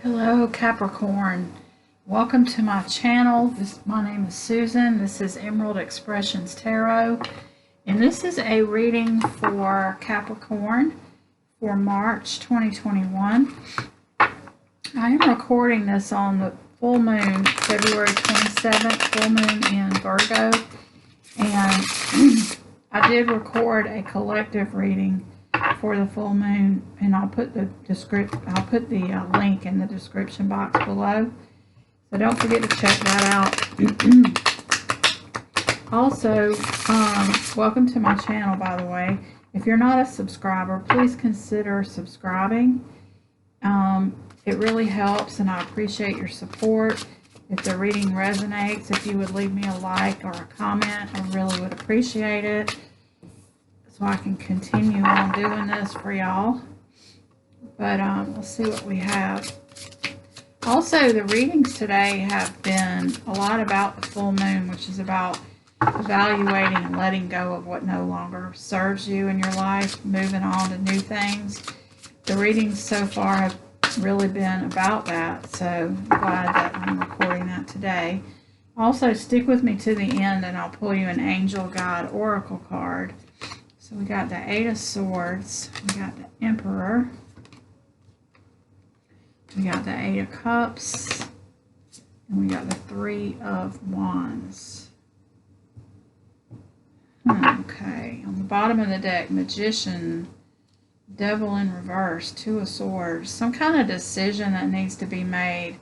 Hello Capricorn, welcome to my channel. My name is Susan. This is EmeraldExpressions Tarot, and this is a reading for Capricorn for March 2021. I am recording this on the full moon, February 27th, full moon in Virgo, and I did record a collective reading for the full moon, and I'll put the link in the description box below, so don't forget to check that out. Also, welcome to my channel, by the way. If you're not a subscriber, please consider subscribing. It really helps, and I appreciate your support. If the reading resonates, if you would leave me a like or a comment, I really would appreciate it, so I can continue on doing this for y'all. But let's see what we have. Also, the readings today have been a lot about the full moon, which is about evaluating and letting go of what no longer serves you in your life, moving on to new things. The readings so far have really been about that, so I'm glad that I'm recording that today. Also, stick with me to the end and I'll pull you an Angel Guide Oracle card. So we got the Eight of Swords, we got the Emperor, we got the Eight of Cups, and we got the Three of Wands. Okay, on the bottom of the deck, Magician, Devil in reverse, Two of Swords, some kind of decision that needs to be made.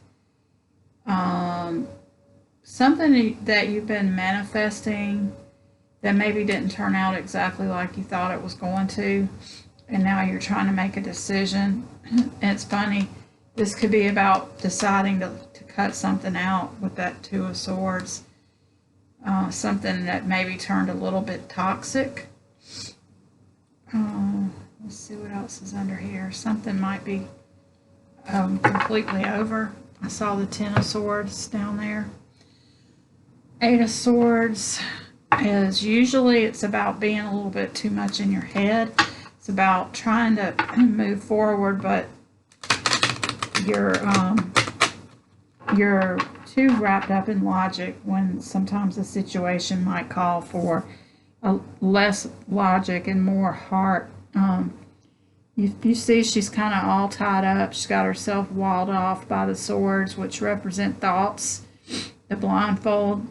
Something that you've been manifesting that maybe didn't turn out exactly like you thought it was going to, and now you're trying to make a decision. And it's funny, this could be about deciding to cut something out with that Two of Swords, something that maybe turned a little bit toxic. Let's see what else is under here. Something might be completely over. I saw the Ten of Swords down there. Eight of Swords is usually it's about being a little bit too much in your head. It's about trying to move forward, but you're too wrapped up in logic when sometimes the situation might call for less logic and more heart. You see she's kind of all tied up. She's got herself walled off by the swords, which represent thoughts, the blindfold.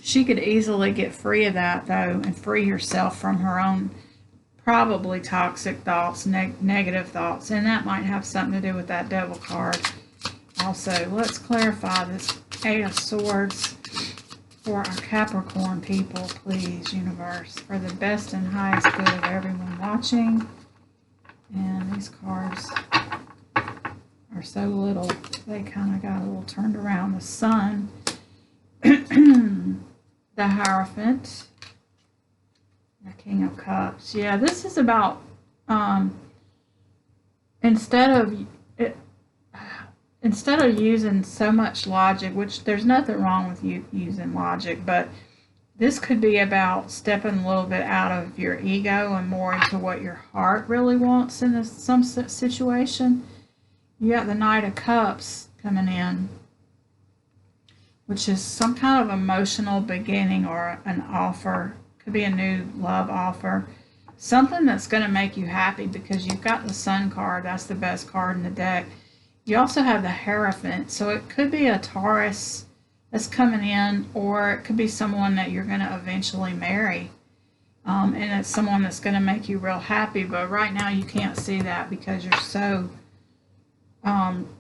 She could easily get free of that, though, and free herself from her own probably toxic thoughts, negative thoughts, and that might have something to do with that Devil card. Also, let's clarify this Eight of Swords for our Capricorn people, please, universe, for the best and highest good of everyone watching. And these cards are so little, they kind of got a little turned around. The Sun, the Hierophant, the King of Cups. Yeah, this is about instead of using so much logic, which there's nothing wrong with you using logic, but this could be about stepping a little bit out of your ego and more into what your heart really wants in some situation. You got the Knight of Cups coming in, which is some kind of emotional beginning or an offer. Could be a new love offer. Something that's going to make you happy, because you've got the Sun card. That's the best card in the deck. You also have the Hierophant, so it could be a Taurus that's coming in, or it could be someone that you're going to eventually marry. And it's someone that's going to make you real happy, but right now you can't see that because you're so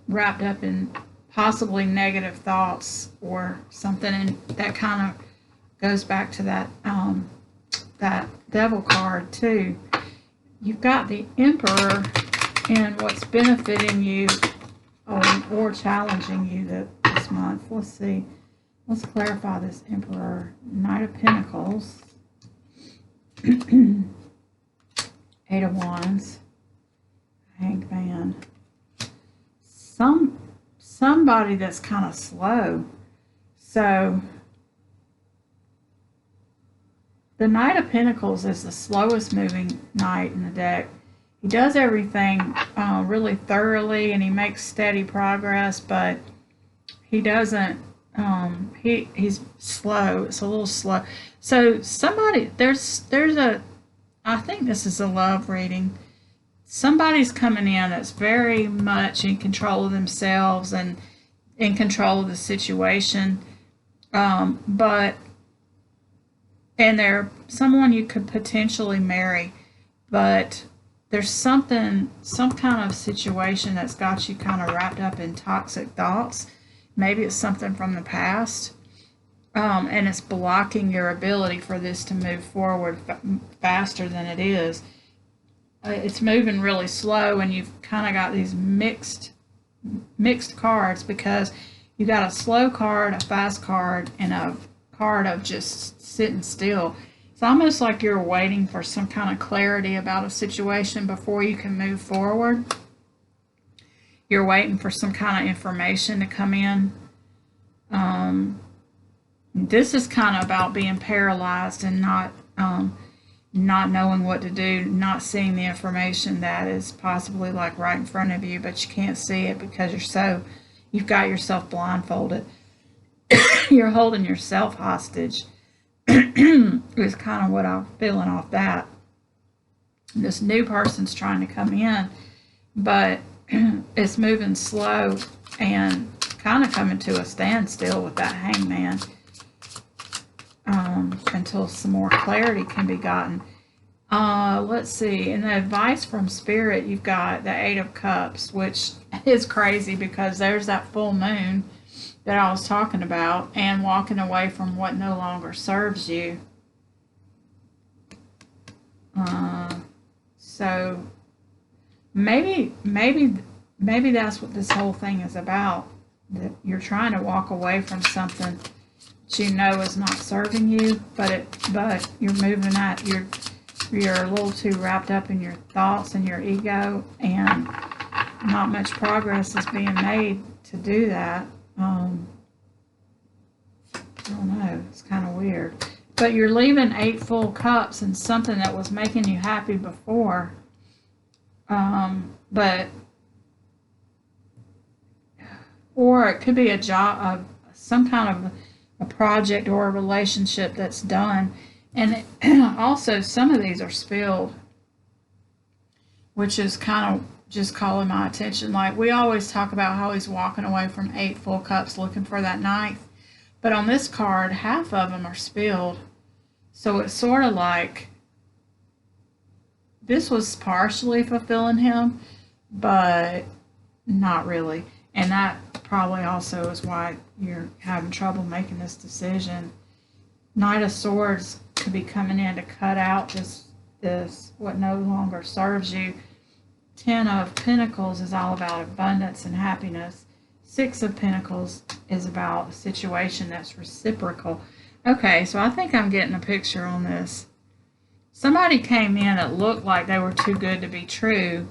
wrapped up in possibly negative thoughts or something, and that kind of goes back to that that Devil card too. You've got the Emperor, and what's benefiting you or challenging you this month. Let's see. Let's clarify this Emperor. Knight of Pentacles, Eight of Wands, Hanged Man. Somebody that's kind of slow. So the Knight of Pentacles is the slowest moving knight in the deck. he does everything really thoroughly, and he makes steady progress, but he doesn't, he's slow. It's a little slow. So somebody, there's a, I think this is a love reading. Somebody's coming in that's very much in control of themselves and in control of the situation. And they're someone you could potentially marry, but there's some kind of situation that's got you kind of wrapped up in toxic thoughts. Maybe it's something from the past, and it's blocking your ability for this to move forward faster than it is. It's moving really slow, and you've kind of got these mixed cards, because you got a slow card, a fast card, and a card of just sitting still. It's almost like you're waiting for some kind of clarity about a situation before you can move forward. You're waiting for some kind of information to come in. This is kind of about being paralyzed and not knowing what to do, not seeing the information that is possibly like right in front of you, but you can't see it because you've got yourself blindfolded. You're holding yourself hostage. Is kind of what I'm feeling off that. This new person's trying to come in, but it's moving slow and kind of coming to a standstill with that hangman, until some more clarity can be gotten. Let's see. In the advice from Spirit, you've got the Eight of Cups, which is crazy because there's that full moon that I was talking about, and walking away from what no longer serves you. So maybe that's what this whole thing is about. That you're trying to walk away from something that you know is not serving you, but you're moving at you're a little too wrapped up in your thoughts and your ego, and not much progress is being made to do that. I don't know, it's kind of weird. But you're leaving 8 full cups and something that was making you happy before. Or it could be a job, some kind of a project or a relationship that's done. And also some of these are spilled, which is kind of just calling my attention. Like, we always talk about how he's walking away from 8 full cups looking for that 9th. But on this card, half of them are spilled. So it's sort of like this was partially fulfilling him, but not really. And that probably also is why you're having trouble making this decision. Knight of Swords could be coming in to cut out this what no longer serves you. 10 of Pentacles is all about abundance and happiness. 6 of Pentacles is about a situation that's reciprocal. Okay, so I think I'm getting a picture on this. Somebody came in that looked like they were too good to be true,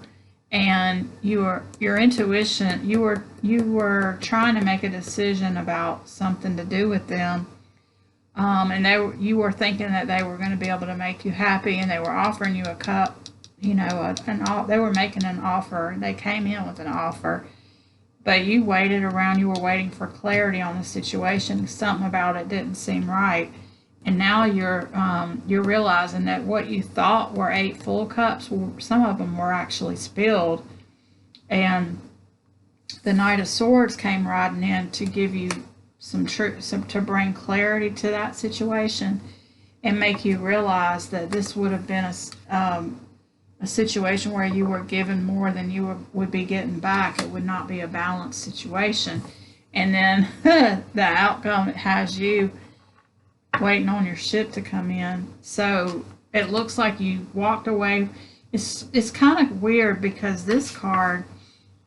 and your intuition, you were trying to make a decision about something to do with them, and you were thinking that they were going to be able to make you happy, and they were offering you a cup, you know, they were making an offer. They came in with an offer. But you waited around, you were waiting for clarity on the situation. Something about it didn't seem right. And now you're realizing that what you thought were 8 full cups, some of them were actually spilled. And the Knight of Swords came riding in to give you to bring clarity to that situation and make you realize that this would have been a situation where you were given more than you would be getting back. It would not be a balanced situation. And then the outcome has you waiting on your ship to come in. So it looks like you walked away. It's kind of weird because this card,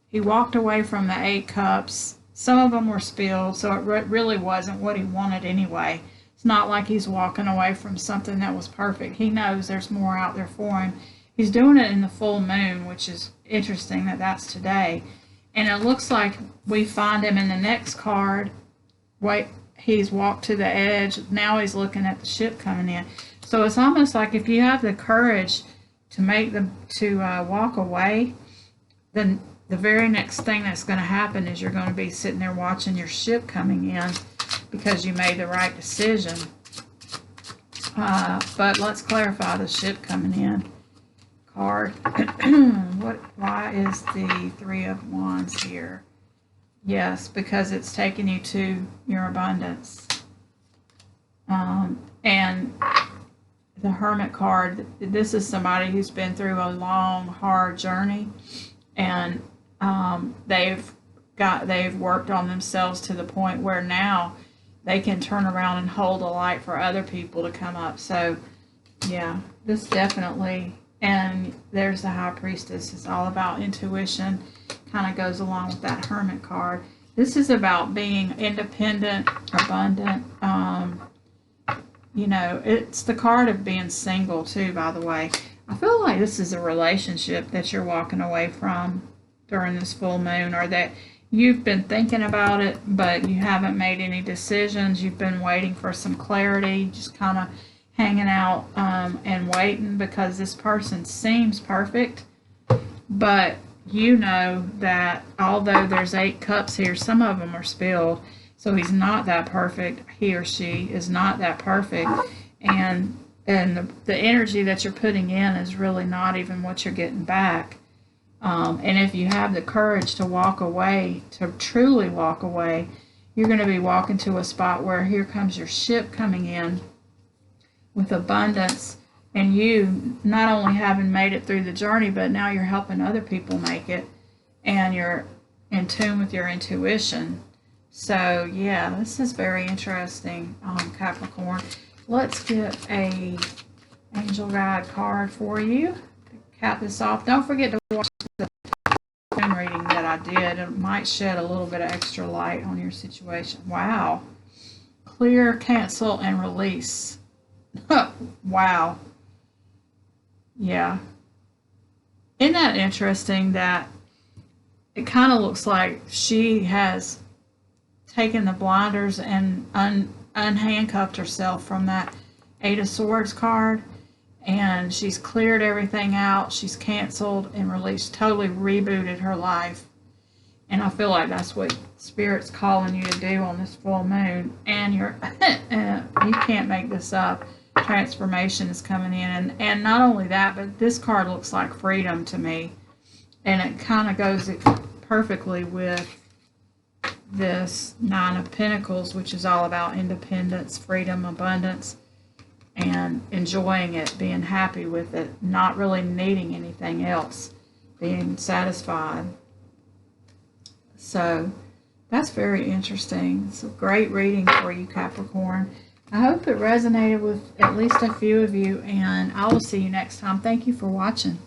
he walked away from the 8 cups. Some of them were spilled, so it really wasn't what he wanted anyway. It's not like he's walking away from something that was perfect. He knows there's more out there for him. He's doing it in the full moon, which is interesting that that's today. And it looks like we find him in the next card. Wait, he's walked to the edge. Now he's looking at the ship coming in. So it's almost like if you have the courage walk away, then the very next thing that's going to happen is you're going to be sitting there watching your ship coming in because you made the right decision. But let's clarify the ship coming in card. Why is the Three of Wands here? Yes, because it's taking you to your abundance. And the Hermit card, this is somebody who's been through a long, hard journey, and they've worked on themselves to the point where now they can turn around and hold a light for other people to come up. So yeah, this definitely, and there's the High Priestess. It's all about intuition, kind of goes along with that Hermit card. This is about being independent, abundant. You know, it's the card of being single too, by the way. I feel like this is a relationship that you're walking away from during this full moon, or that you've been thinking about it, but you haven't made any decisions. You've been waiting for some clarity, just kind of hanging out and waiting, because this person seems perfect, but you know that although there's 8 cups here, some of them are spilled. So he's not that perfect. He or she is not that perfect. And the energy that you're putting in is really not even what you're getting back. And if you have the courage to walk away, to truly walk away, you're going to be walking to a spot where here comes your ship coming in with abundance. And you not only having made it through the journey, but now you're helping other people make it. And you're in tune with your intuition. So yeah, this is very interesting, Capricorn. Let's get a angel guide card for you to cap this off. Don't forget to watch the reading that I did. It might shed a little bit of extra light on your situation. Wow. Clear, cancel, and release. Wow. Yeah. Isn't that interesting that it kind of looks like she has taken the blinders and unhandcuffed herself from that 8 of Swords card, and she's cleared everything out. She's canceled and released, totally rebooted her life. And I feel like that's what Spirit's calling you to do on this full moon. And you're you can't make this up. Transformation is coming in, and not only that, but this card looks like freedom to me, and it kind of goes perfectly with this 9 of Pentacles, which is all about independence, freedom, abundance, and enjoying it, being happy with it, not really needing anything else, being satisfied. So that's very interesting. It's a great reading for you, Capricorn. I hope it resonated with at least a few of you, and I will see you next time. Thank you for watching.